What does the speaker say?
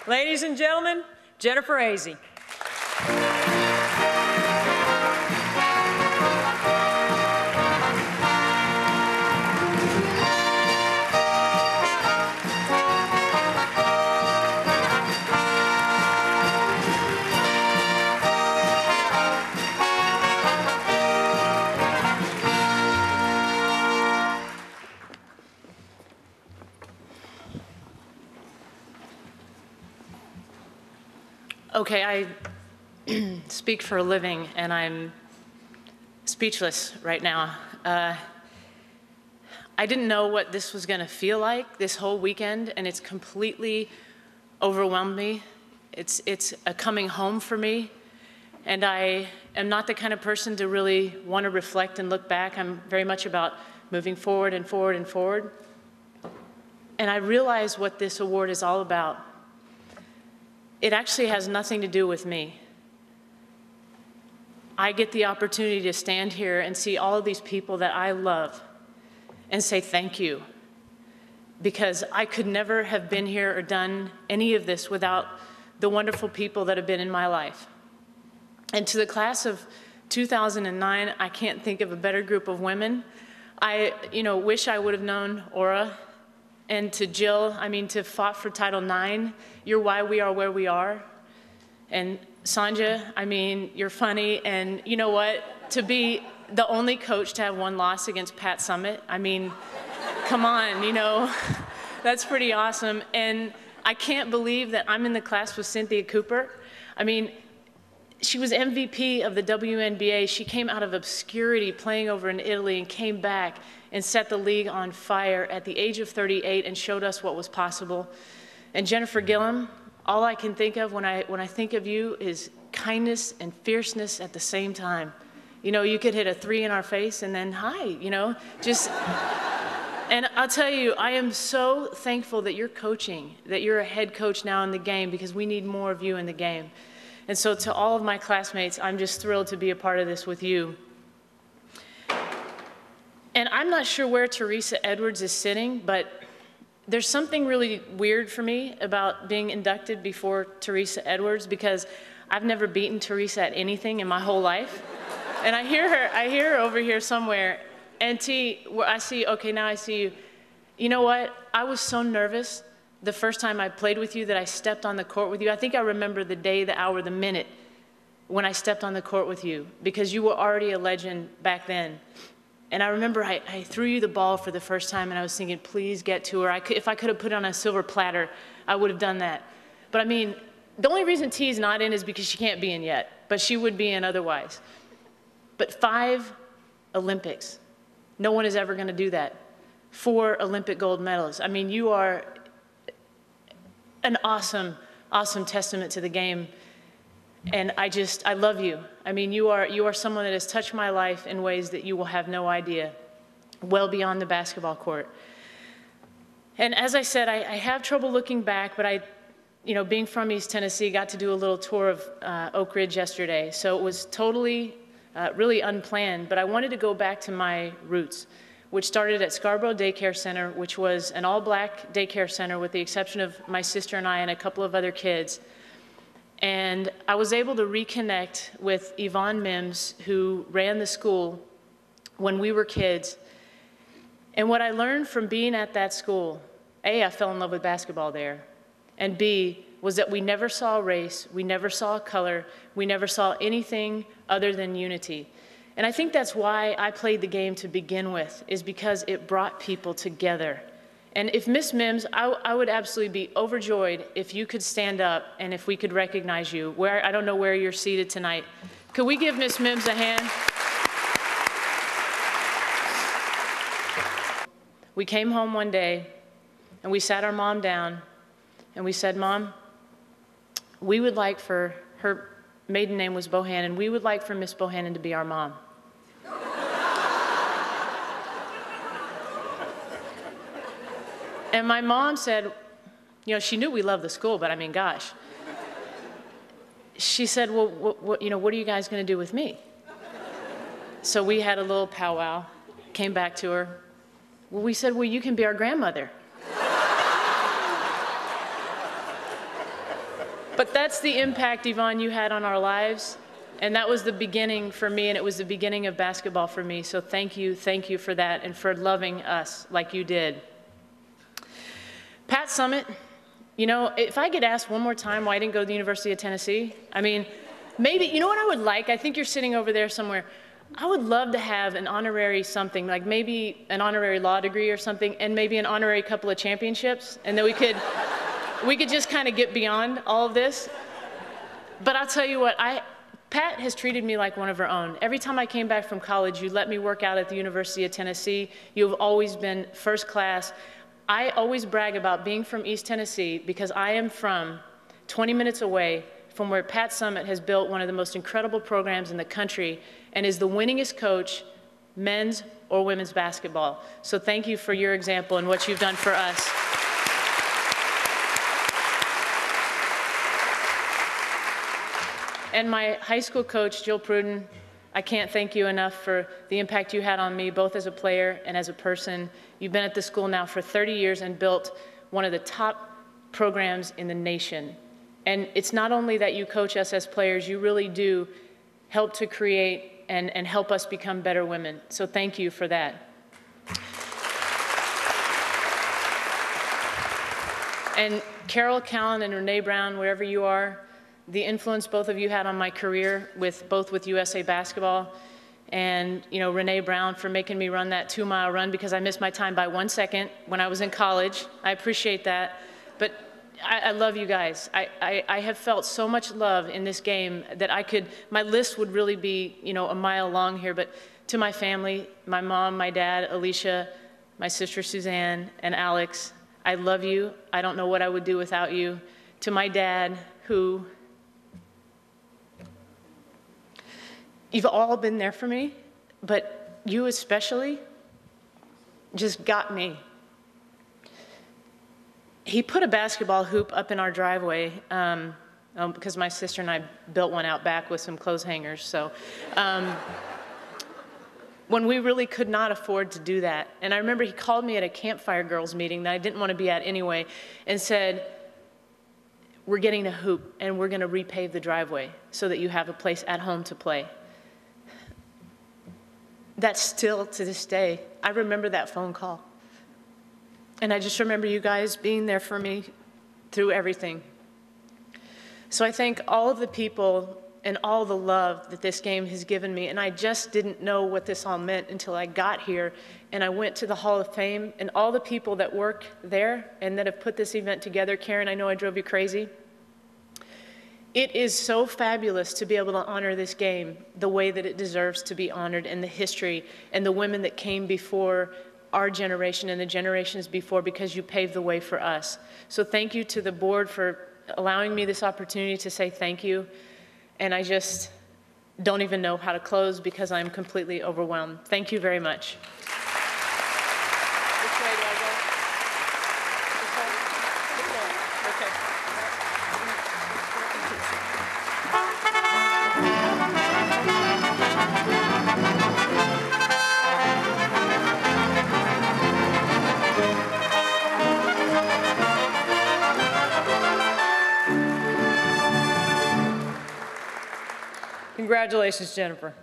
Ladies and gentlemen, Jennifer Azzi. Okay, I speak for a living, and I'm speechless right now. I didn't know what this was going to feel like this whole weekend, and it's completely overwhelmed me. It's a coming home for me, and I am not the kind of person to really want to reflect and look back. I'm very much about moving forward and forward and forward. And I realize what this award is all about. It actually has nothing to do with me. I get the opportunity to stand here and see all of these people that I love and say thank you, because I could never have been here or done any of this without the wonderful people that have been in my life. And to the class of 2009, I can't think of a better group of women. I wish I would have known Aura. And to Jill, to fought for Title IX, you're why we are where we are. And Sanja, you're funny. And you know what? To be the only coach to have one loss against Pat Summitt, come on, that's pretty awesome. And I can't believe that I'm in the class with Cynthia Cooper. She was MVP of the WNBA. She came out of obscurity playing over in Italy and came back and set the league on fire at the age of 38 and showed us what was possible. And Jennifer Gillum, all I can think of when I think of you is kindness and fierceness at the same time. You could hit a 3 in our face and then hi, just. And I'll tell you, I am so thankful that you're coaching, that you're a head coach now in the game, because we need more of you in the game. And so to all of my classmates, I'm just thrilled to be a part of this with you. And I'm not sure where Teresa Edwards is sitting, but there's something really weird for me about being inducted before Teresa Edwards, because I've never beaten Teresa at anything in my whole life. And I hear her over here somewhere. And T, where I see, okay, now I see you. You know what? I was so nervous the first time I played with you that I stepped on the court with you. I think I remember the day, the hour, the minute when I stepped on the court with you, because you were already a legend back then. And I remember I threw you the ball for the first time, and I was thinking, please get to her. If I could have put it on a silver platter, I would have done that. But the only reason T's not in is because she can't be in yet, but she would be in otherwise. But 5 Olympics. No one is ever going to do that. 4 Olympic gold medals. You are an awesome, awesome testament to the game. And I love you. You are someone that has touched my life in ways that you will have no idea, well beyond the basketball court. And as I said, I have trouble looking back, but being from East Tennessee, got to do a little tour of Oak Ridge yesterday. So it was totally, really unplanned, but I wanted to go back to my roots, which started at Scarborough Daycare Center, which was an all-black daycare center with the exception of my sister and I and a couple of other kids. And I was able to reconnect with Yvonne Mims, who ran the school when we were kids. And what I learned from being at that school, A, I fell in love with basketball there, and B, was that we never saw race, we never saw color, we never saw anything other than unity. And I think that's why I played the game to begin with, is because it brought people together. And if Miss Mims, I would absolutely be overjoyed if you could stand up and if we could recognize you. I don't know where you're seated tonight. Could we give Miss Mims a hand? We came home one day and we sat our mom down and we said, Mom, we would like for, her maiden name was Bohannon, we would like for Miss Bohannon to be our mom. And my mom said, she knew we loved the school, but gosh. She said, well, what are you guys going to do with me? So we had a little powwow, came back to her. Well, we said, well, you can be our grandmother. But that's the impact, Yvonne, you had on our lives. And that was the beginning for me, and it was the beginning of basketball for me. So thank you for that, and for loving us like you did. Pat Summitt, you know, if I get asked one more time why I didn't go to the University of Tennessee, I mean, maybe, you know what I would like? I think you're sitting over there somewhere. I would love to have an honorary something, like maybe an honorary law degree or something, and maybe an honorary couple of championships, and then we could just kind of get beyond all of this. But I'll tell you what, Pat has treated me like one of her own. Every time I came back from college, you let me work out at the University of Tennessee. You have always been first class. I always brag about being from East Tennessee because I am from 20 minutes away from where Pat Summitt has built one of the most incredible programs in the country and is the winningest coach, men's or women's basketball. So thank you for your example and what you've done for us. And my high school coach, Jill Pruden, I can't thank you enough for the impact you had on me, both as a player and as a person. You've been at the school now for 30 years and built one of the top programs in the nation. And it's not only that you coach us as players, you really do help to create and help us become better women. So thank you for that. And Carol Callan and Renee Brown, wherever you are, the influence both of you had on my career, both with USA Basketball, and you know, Renee Brown for making me run that 2-mile run because I missed my time by 1 second when I was in college. I appreciate that. But I love you guys. I have felt so much love in this game that my list would really be, you know, a mile long here. But to my family, my mom, my dad, Alicia, my sister Suzanne, and Alex, I love you. I don't know what I would do without you. To my dad, who, you've all been there for me, but you especially just got me. He put a basketball hoop up in our driveway because my sister and I built one out back with some clothes hangers. So when we really could not afford to do that. And I remember he called me at a Campfire Girls meeting that I didn't want to be at anyway and said, we're getting a hoop and we're going to repave the driveway so that you have a place at home to play. That's still, to this day, I remember that phone call. And I just remember you guys being there for me through everything. So I thank all of the people and all the love that this game has given me. And I just didn't know what this all meant until I got here and I went to the Hall of Fame, and all the people that work there and that have put this event together. Karen, I know I drove you crazy. It is so fabulous to be able to honor this game the way that it deserves to be honored, and the history and the women that came before our generation and the generations before, because you paved the way for us. So thank you to the board for allowing me this opportunity to say thank you. And I just don't even know how to close because I'm completely overwhelmed. Thank you very much. Which way do I go? This way? This way. Okay. Congratulations, Jennifer.